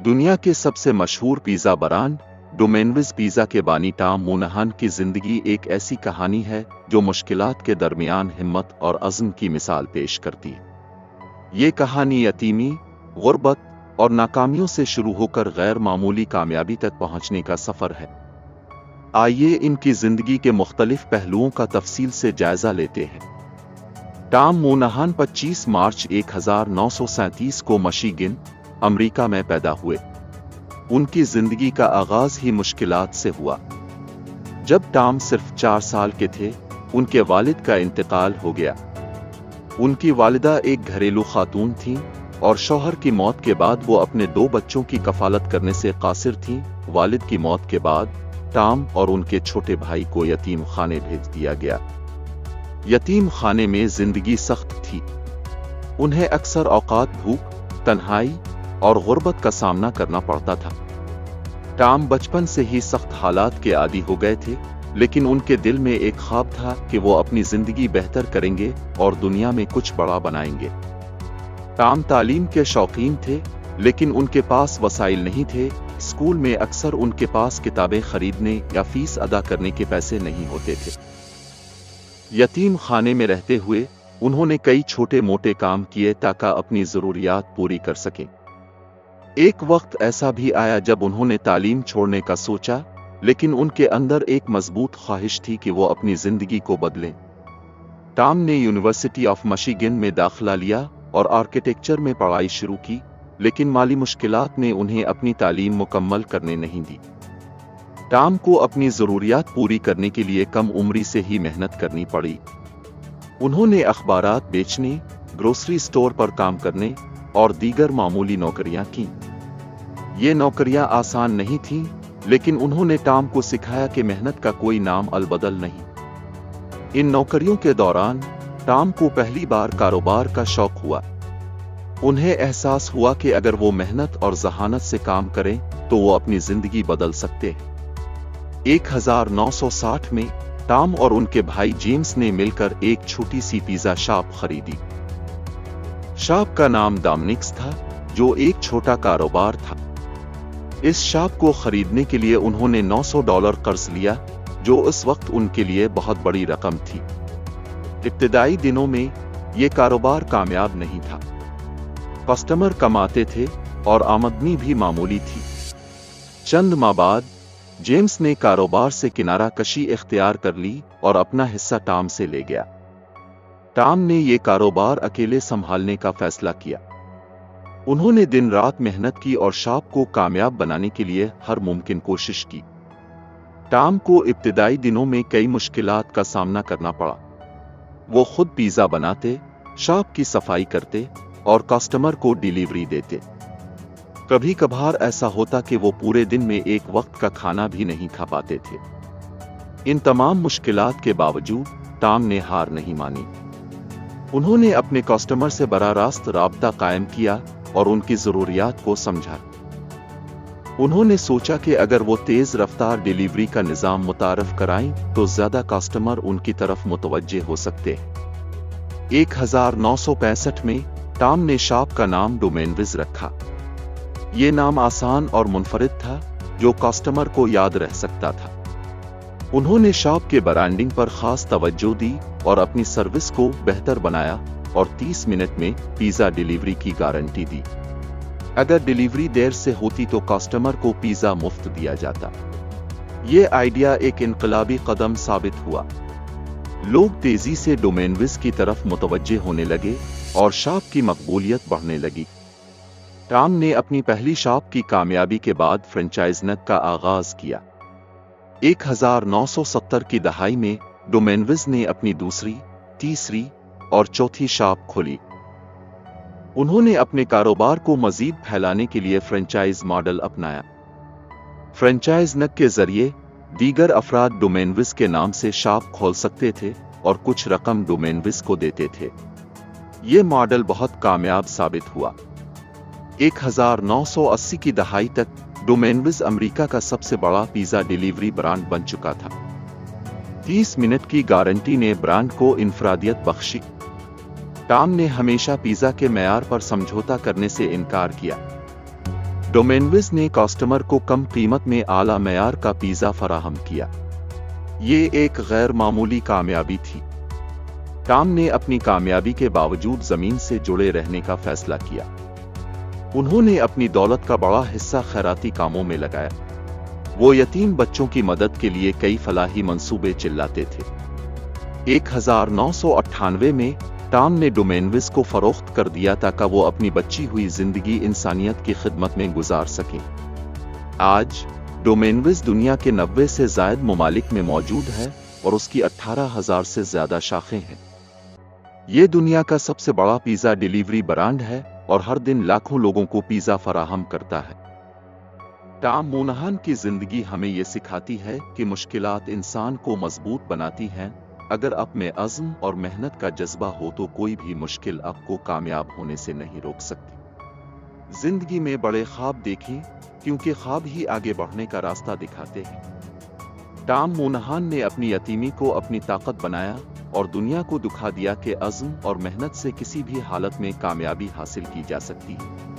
दुनिया के सबसे मशहूर पिज़्ज़ा ब्रांड डोमेनविज पिज़्ज़ा के बानी टॉम मूनाहन की जिंदगी एक ऐसी कहानी है जो मुश्किलात के दरमियान हिम्मत और अज़्म की मिसाल पेश करती है। ये कहानी यतीमी, गुर्बत और नाकामियों से शुरू होकर गैर मामूली कामयाबी तक पहुंचने का सफर है। आइए इनकी जिंदगी के मुख्तलिफ पहलुओं का तफसील से जायजा लेते हैं। टॉम मूनाहन 25 मार्च 1937 को मिशिगन, अमेरिका में पैदा हुए। उनकी जिंदगी का आगाज ही मुश्किलात से हुआ। जब टॉम सिर्फ 4 साल के थे, उनके वालिद का इंतकाल हो गया। उनकी वालिदा एक घरेलू खातून थीं और शौहर की मौत के बाद वो अपने 2 बच्चों की कफालत करने से कासिर थीं। वालिद की मौत के बाद टॉम और उनके छोटे भाई को यतीम खाने भेज दिया गया। यतीम खाने में जिंदगी सख्त थी। उन्हें अक्सर औकात भूख, तन्हाई और गुर्बत का सामना करना पड़ता था। टॉम बचपन से ही सख्त हालात के आदी हो गए थे, लेकिन उनके दिल में एक ख्वाब था कि वो अपनी जिंदगी बेहतर करेंगे और दुनिया में कुछ बड़ा बनाएंगे। टॉम तालीम के शौकीन थे, लेकिन उनके पास वसाइल नहीं थे। स्कूल में अक्सर उनके पास किताबें खरीदने या फीस अदा करने के पैसे नहीं होते थे। यतीम खाने में रहते हुए उन्होंने कई छोटे मोटे काम किए ताकि अपनी जरूरियात पूरी कर सकें। एक वक्त ऐसा भी आया जब उन्होंने तालीम छोड़ने का सोचा, लेकिन उनके अंदर एक मजबूत ख्वाहिश थी कि वो अपनी जिंदगी को बदलें। टॉम ने यूनिवर्सिटी ऑफ मिशिगन में दाखिला लिया और आर्किटेक्चर में पढ़ाई शुरू की, लेकिन माली मुश्किलात ने उन्हें अपनी तालीम मुकम्मल करने नहीं दी। टॉम को अपनी जरूरियात पूरी करने के लिए कम उम्री से ही मेहनत करनी पड़ी। उन्होंने अखबारात बेचने, ग्रोसरी स्टोर पर काम करने और दीगर मामूली नौकरियां की। ये नौकरियां आसान नहीं थीं, लेकिन उन्होंने टॉम को सिखाया कि मेहनत का कोई नाम अलबदल नहीं। इन नौकरियों के दौरान टॉम को पहली बार कारोबार का शौक हुआ। उन्हें एहसास हुआ कि अगर वो मेहनत और जहानत से काम करें तो वो अपनी जिंदगी बदल सकते हैं। 1960 में टॉम और उनके भाई जेम्स ने मिलकर एक छोटी सी पिज़्ज़ा शॉप खरीदी। शॉप का नाम डोमिनिक्स था, जो एक छोटा कारोबार था। इस शॉप को खरीदने के लिए उन्होंने $900 कर्ज लिया, जो उस वक्त उनके लिए बहुत बड़ी रकम थी। इब्तिदाई दिनों में ये कारोबार कामयाब नहीं था। कस्टमर कम आते थे और आमदनी भी मामूली थी। चंद माह बाद जेम्स ने कारोबार से किनारा कशी इख्तियार कर ली और अपना हिस्सा टॉम से ले गया। टॉम ने ये कारोबार अकेले संभालने का फैसला किया। उन्होंने दिन रात मेहनत की और शॉप को कामयाब बनाने के लिए हर मुमकिन कोशिश की। टॉम को इब्तिदाई दिनों में कई मुश्किलात का सामना करना पड़ा। वो खुद पिज़्ज़ा बनाते, शॉप की सफाई करते और कस्टमर को डिलीवरी देते। कभी कभार ऐसा होता कि वो पूरे दिन में एक वक्त का खाना भी नहीं खा पाते थे। इन तमाम मुश्किलात के बावजूद टॉम ने हार नहीं मानी। उन्होंने अपने कस्टमर से बराह रास्त राब्ता कायम किया और उनकी जरूरियात को समझा। उन्होंने सोचा कि अगर वो तेज रफ्तार डिलीवरी का निजाम मुतारफ कराएं तो ज्यादा कस्टमर उनकी तरफ मुतवज्जे हो सकते हैं। 1965 में टॉम ने शॉप का नाम डोमेनविज रखा। ये नाम आसान और मुनफरिद था, जो कस्टमर को याद रह सकता था। उन्होंने शॉप के ब्रांडिंग पर खास तवज्जो दी और अपनी सर्विस को बेहतर बनाया और 30 मिनट में पिज़्ज़ा डिलीवरी की गारंटी दी। अगर डिलीवरी देर से होती तो कस्टमर को पिज़्ज़ा मुफ्त दिया जाता। ये आइडिया एक इनकलाबी कदम साबित हुआ। लोग तेजी से डोमेनविज की तरफ मुतवज्जे होने लगे और शॉप की मकबूलियत बढ़ने लगी। टॉम ने अपनी पहली शॉप की कामयाबी के बाद फ्रेंचाइजनेट का आगाज किया। 1970 की दहाई में डोमेनविज ने अपनी दूसरी, तीसरी और चौथी शॉप खोली। उन्होंने अपने कारोबार को मजीद फैलाने के लिए फ्रेंचाइज मॉडल अपनाया। फ्रेंचाइजनेट के जरिए दीगर अफराद डोमेनविज के नाम से शॉप खोल सकते थे और कुछ रकम डोमेनविज को देते थे। ये मॉडल बहुत कामयाब साबित हुआ। 1980 की दहाई तक डोमेनविज अमेरिका का सबसे बड़ा पिज़्ज़ा डिलीवरी ब्रांड बन चुका था। 30 मिनट की गारंटी ने ब्रांड को इंफरादियत बख्शी। टॉम ने हमेशा पिज़्ज़ा के मेयार पर समझौता करने से इनकार किया। डोमेनविज ने कस्टमर को कम कीमत में आला मेयार का पिज़्ज़ा फराहम किया। ये एक गैर मामूली कामयाबी थी। टॉम ने अपनी कामयाबी के बावजूद जमीन से जुड़े रहने का फैसला किया। उन्होंने अपनी दौलत का बड़ा हिस्सा खैराती कामों में लगाया। वो यतीम बच्चों की मदद के लिए कई फलाही मंसूबे चिल्लाते थे। 1998 में टॉम ने डोमेनविज को फरोख्त कर दिया ताकि वो अपनी बची हुई जिंदगी इंसानियत की खिदमत में गुजार सके। आज डोमेनविज दुनिया के 90 से ज़ायद ममालिक में मौजूद है और उसकी 18,000 से ज्यादा शाखें हैं। ये दुनिया का सबसे बड़ा पिज़्ज़ा डिलीवरी ब्रांड है और हर दिन लाखों लोगों को पिज़्ज़ा फराहम करता है। टॉम मोनाहन की जिंदगी हमें ये सिखाती है कि मुश्किलात इंसान को मजबूत बनाती हैं। अगर आप में अज़्म और मेहनत का जज्बा हो तो कोई भी मुश्किल आपको कामयाब होने से नहीं रोक सकती। जिंदगी में बड़े ख्वाब देखें, क्योंकि ख्वाब ही आगे बढ़ने का रास्ता दिखाते हैं। टॉम मोनाहन ने अपनी यतीमी को अपनी ताकत बनाया और दुनिया को दिखा दिया कि अज़्म और मेहनत से किसी भी हालत में कामयाबी हासिल की जा सकती है।